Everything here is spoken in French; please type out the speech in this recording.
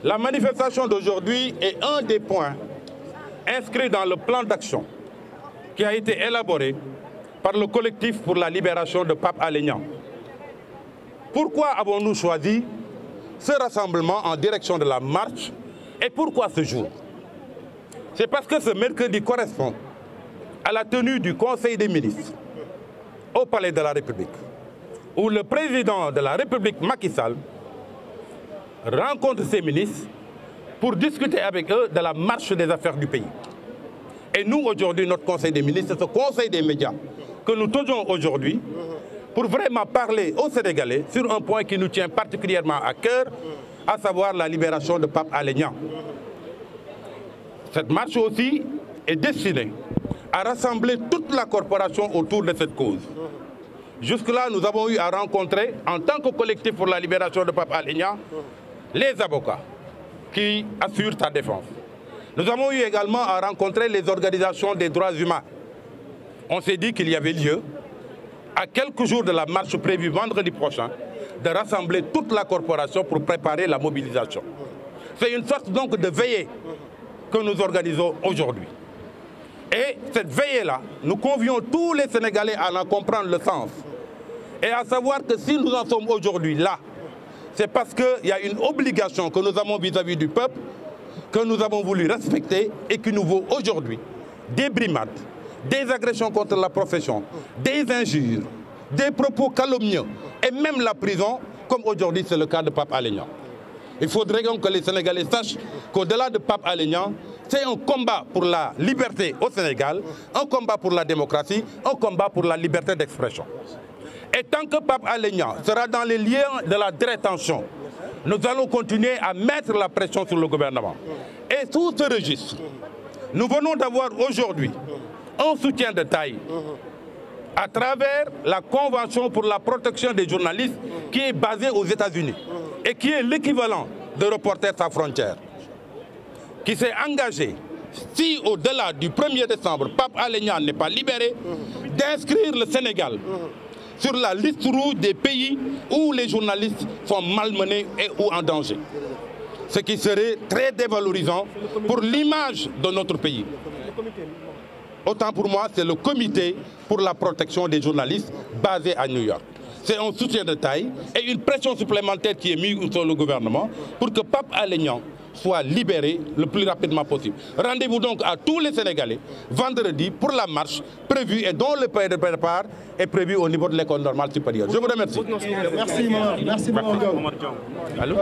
La manifestation d'aujourd'hui est un des points inscrits dans le plan d'action qui a été élaboré par le collectif pour la libération de Pape Alé Niang. Pourquoi avons-nous choisi ce rassemblement en direction de la marche et pourquoi ce jour? C'est parce que ce mercredi correspond à la tenue du Conseil des ministres au Palais de la République, où le président de la République, Macky Sall, rencontre ses ministres pour discuter avec eux de la marche des affaires du pays. Et nous, aujourd'hui, notre Conseil des ministres, ce Conseil des médias que nous tenons aujourd'hui, pour vraiment parler aux Sénégalais sur un point qui nous tient particulièrement à cœur, à savoir la libération de Pape Alé Niang. Cette marche aussi est destinée à rassembler toute la corporation autour de cette cause. Jusque-là, nous avons eu à rencontrer, en tant que collectif pour la libération de Pape Alé Niang, les avocats qui assurent sa défense. Nous avons eu également à rencontrer les organisations des droits humains. On s'est dit qu'il y avait lieu, à quelques jours de la marche prévue vendredi prochain, de rassembler toute la corporation pour préparer la mobilisation. C'est une sorte donc de veillée que nous organisons aujourd'hui. Et cette veillée-là, nous convions tous les Sénégalais à en comprendre le sens. Et à savoir que si nous en sommes aujourd'hui là, c'est parce qu'il y a une obligation que nous avons vis-à-vis du peuple, que nous avons voulu respecter et qui nous vaut aujourd'hui des brimades, des agressions contre la profession, des injures, des propos calomnieux et même la prison, comme aujourd'hui c'est le cas de Pape Alé Niang. Il faudrait donc que les Sénégalais sachent qu'au-delà de Pape Alé Niang, c'est un combat pour la liberté au Sénégal, un combat pour la démocratie, un combat pour la liberté d'expression. Et tant que Pape Alé Niang sera dans les liens de la détention, nous allons continuer à mettre la pression sur le gouvernement. Et sous ce registre, nous venons d'avoir aujourd'hui un soutien de taille à travers la Convention pour la protection des journalistes qui est basée aux États-Unis et qui est l'équivalent de Reporters sans frontières, qui s'est engagé, si au-delà du 1er décembre, Pape Alé Niang n'est pas libéré, d'inscrire le Sénégal sur la liste rouge des pays où les journalistes sont malmenés et ou en danger. Ce qui serait très dévalorisant pour l'image de notre pays. Autant pour moi, c'est le comité pour la protection des journalistes basé à New York. C'est un soutien de taille et une pression supplémentaire qui est mise sur le gouvernement pour que Pape Alé Niang soit libéré le plus rapidement possible. Rendez-vous donc à tous les Sénégalais vendredi pour la marche prévue et dont le point de départ est prévu au niveau de l'école normale supérieure. Je vous remercie. Merci, Momar Diong. Allô?